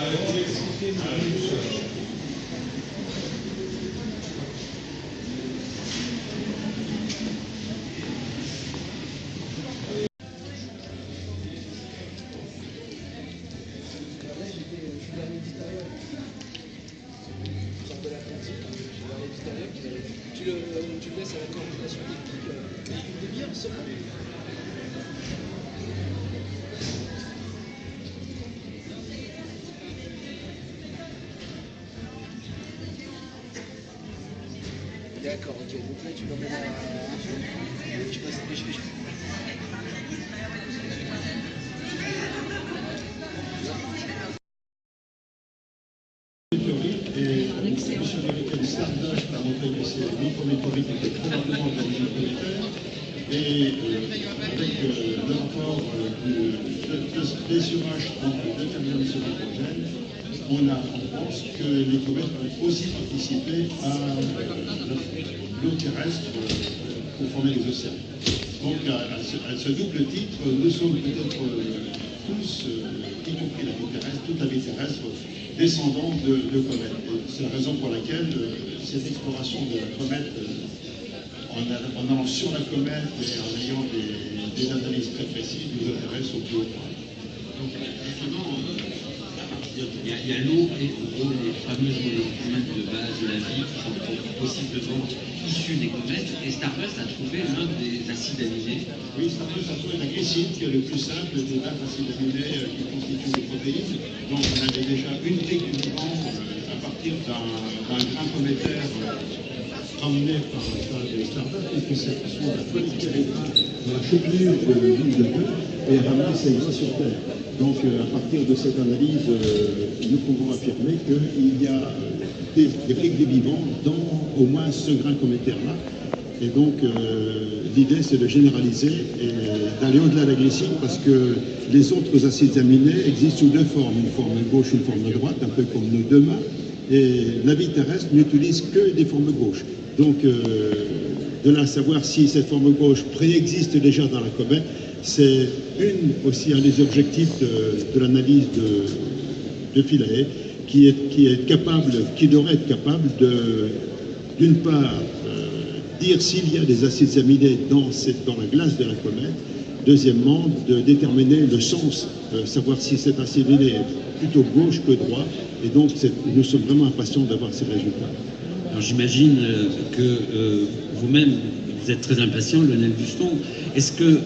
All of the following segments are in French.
Tu le laisses à la coordination des véhicules de bière seulement. D'accord, ok. Donc là, tu l'emmènes à... Je passe... Et la commission américaine Stardust a montré que c'est notre méthodique qui était probablement d'origine planétaire. Et avec le rapport de désurage de camions de hydrogène, on pense que les comètes peuvent aussi participer à l'eau terrestre pour former les océans. Donc à ce double titre, nous sommes peut-être tous, y compris la vie terrestre, toute la vie terrestre, descendants de comètes. C'est la raison pour laquelle cette exploration de la comète, en allant sur la comète et en ayant des analyses très précises, nous intéresse au plus haut point. Donc, justement, il y a l'eau et en gros les fameuses molécules de base de la vie qui sont possiblement issues des comètes. Et Stardust a trouvé l'un des acides aminés. Oui, Stardust a trouvé la glycine, qui est le plus simple des 9 acides aminés qui constituent les protéines. Donc on avait déjà une brique du vivant à partir d'un grain cométaire ramené par Stardust, et que c'est la qualité des grains dans la chevelure de l'île de Dieu et ramener ces grains sur Terre. Donc à partir de cette analyse, nous pouvons affirmer qu'il y a des briques de vivants dans au moins ce grain cométaire-là. Et donc l'idée c'est de généraliser et d'aller au-delà de la glycine, parce que les autres acides aminés existent sous deux formes, une forme gauche, une forme droite, un peu comme nos deux mains. Et la vie terrestre n'utilise que des formes gauches. Donc de là à savoir si cette forme gauche préexiste déjà dans la comète, c'est aussi un des objectifs de l'analyse de Philae, qui devrait être capable d'une part, dire s'il y a des acides aminés dans la glace de la comète, deuxièmement, de déterminer le sens, savoir si cet acide aminé est plutôt gauche que droit, et donc nous sommes vraiment impatients d'avoir ces résultats. Alors j'imagine que vous-même, vous êtes très impatient, Lionel Buston. Est-ce que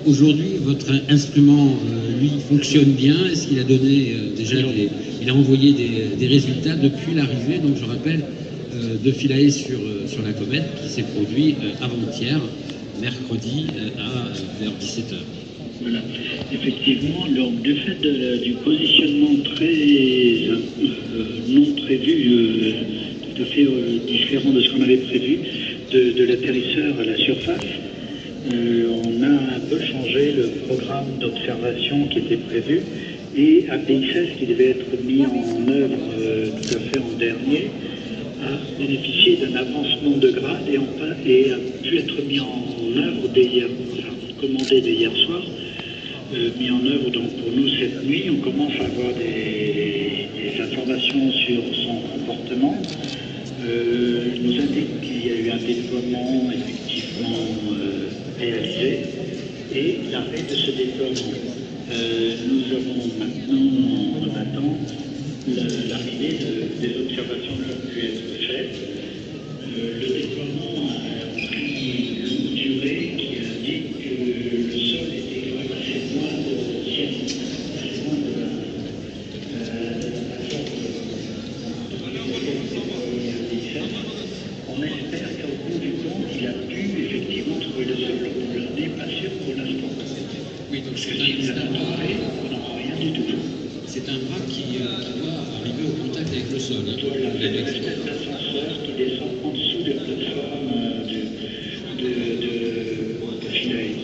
aujourd'hui, votre instrument, lui, fonctionne bien? Est-ce qu'il a donné il a envoyé des résultats depuis l'arrivée, donc je rappelle, de Philae sur la comète, qui s'est produit avant-hier, mercredi, vers 17h. Voilà. Effectivement, donc, du fait du positionnement très non prévu, tout à fait différent de ce qu'on avait prévu, de l'atterrisseur à la surface, on a un peu changé le programme d'observation qui était prévu, et API-16, qui devait être mis en œuvre tout à fait en dernier, a bénéficié d'un avancement de grade et a pu être mis en œuvre commandé dès hier soir, mis en œuvre donc pour nous cette nuit. On commence à avoir des informations sur son comportement. Nous indique qu'il y a eu un déploiement effectivement réalisé, et l'arrêt de ce déploiement. Nous avons maintenant, on attend l'arrivée des observations qui ont pu être faites. Le déploiement a pris une longue durée qui indique que le sol était quand même assez loin de ciel, assez loin de la On espère qu'au bout du compte, il a pu effectivement trouver le sol. On ne n'est pas sûr pour l'instant. Oui, donc c'est un bras qui doit arriver au contact avec le sol. Voilà, c'est une espèce d'ascenseur qui descend en dessous de la plateforme de Philae.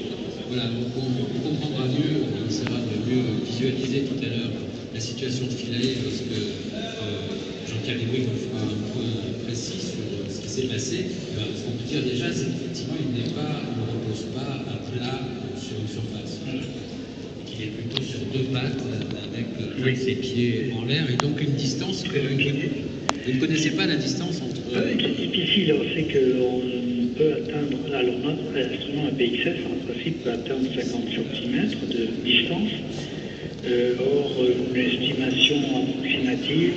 Voilà, donc on comprendra mieux, on essaiera de mieux visualiser tout à l'heure la situation de Philae, lorsque Jean-Pierre Lévy nous fera un point précis sur ce qui s'est passé. Ce qu'on peut dire déjà, c'est qu'effectivement, il ne repose pas à plat sur une surface. Il est plutôt sur deux pattes, avec ses pieds en l'air, et donc une distance que vous ne connaissez pas la distance entre... C'est difficile, c'est qu'on peut atteindre, alors notre instrument APXS en principe peut atteindre 50 cm de distance, or une estimation approximative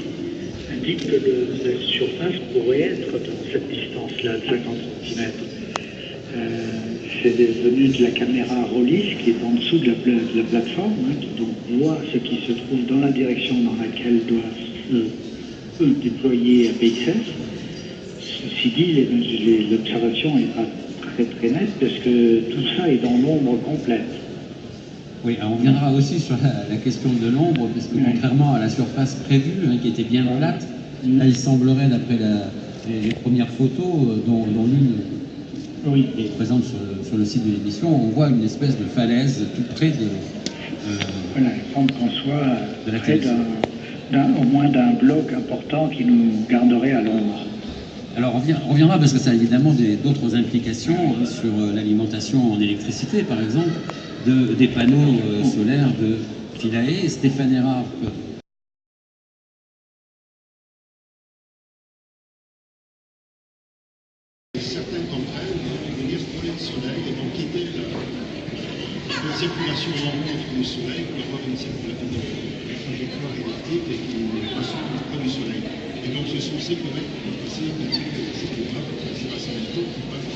indique que la surface pourrait être dans cette distance-là de 50 cm. C'est venu de la caméra Rollis qui est en dessous de la plateforme, qui donc voit ce qui se trouve dans la direction dans laquelle doit se déployer APXS. Ceci dit, l'observation n'est pas très nette parce que tout ça est dans l'ombre complète. Oui, alors on reviendra aussi sur la question de l'ombre, parce que contrairement à la surface prévue, qui était bien plate, là il semblerait, d'après les premières photos, dont l'une est présente sur le site de l'émission, on voit une espèce de falaise tout près de... Voilà, il semble qu'on soit près au moins d'un bloc important qui nous garderait à l'ombre. Alors on reviendra parce que ça a évidemment d'autres implications sur l'alimentation en électricité, par exemple, des panneaux solaires de Philae. Stéphane Erard. Certaines d'entre elles vont venir voler le soleil et donc quitter la circulation normale autour du soleil pour avoir une trajectoire elliptique et qui passe près du soleil. Et donc ce sont ces comètes qui vont passer qui passent de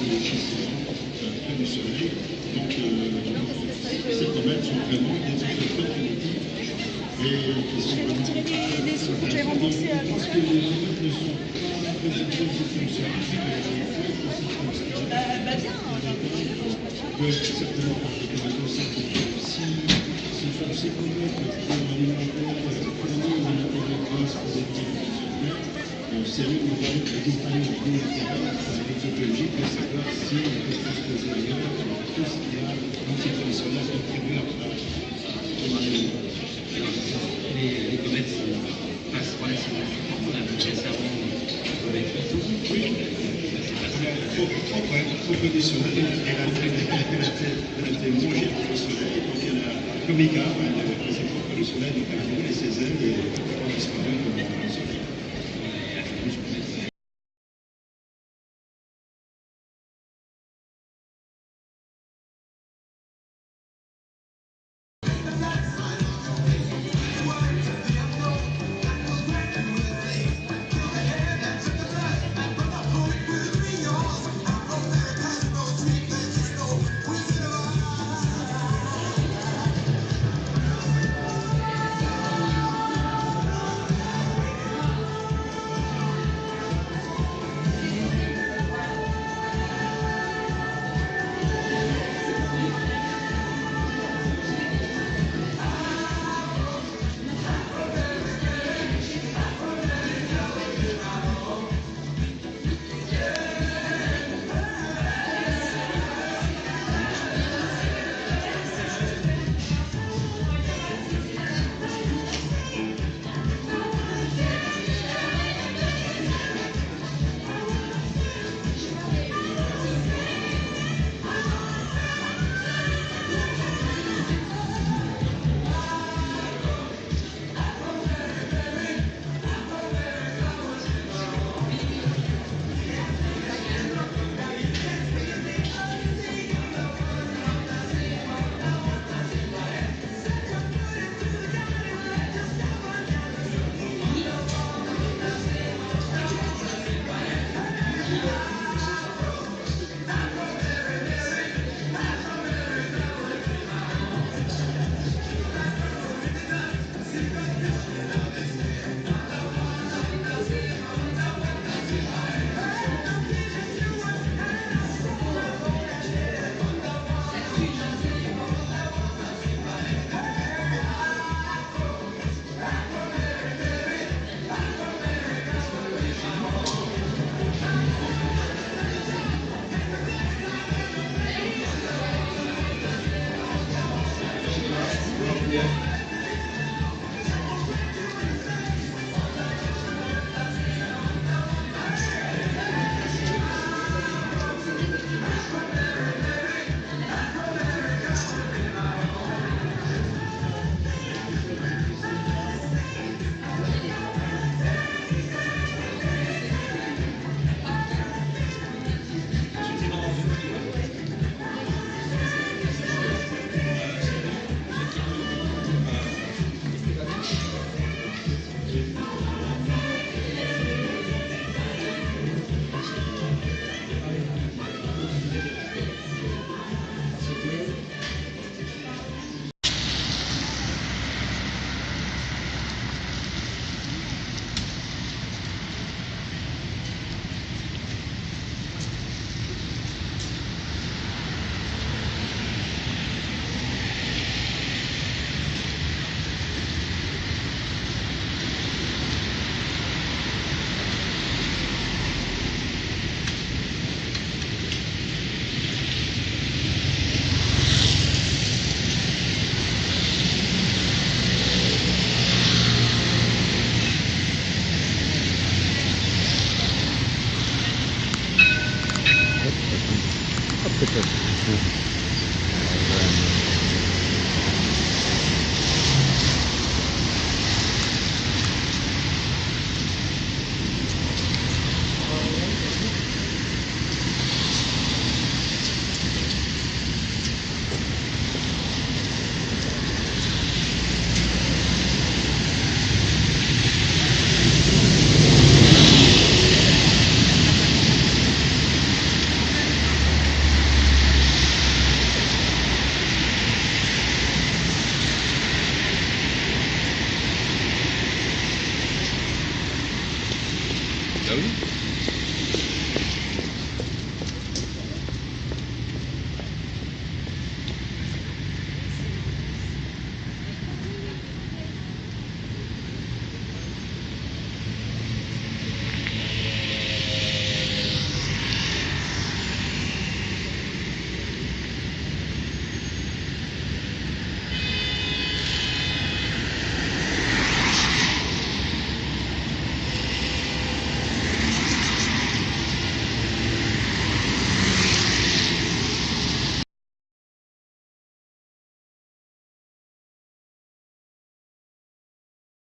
les schistes près du soleil. Donc ces comètes sont vraiment des objets très primitifs et qui sont vraiment... les sous pour les rembourser à parce que les comètes ne sont pas des objets qui fonctionnent. Peut certainement participer à ça. Si ces comètes pour alimenter des glaces pour des c'est eux qui vont être les détails bilatérales avec le Belgique de savoir si on peut transposer ailleurs tout ce qu'il y a dans ces conditions-là qui est prévu après. Les comètes passent relativement récemment avec le tout. Oui. Trop peu du soleil, elle a été mangée par le soleil, donc elle a, comme Ika, elle s'est propre du soleil, donc elle a brûlé ses ailes et elle a disparu dans le soleil. Yeah.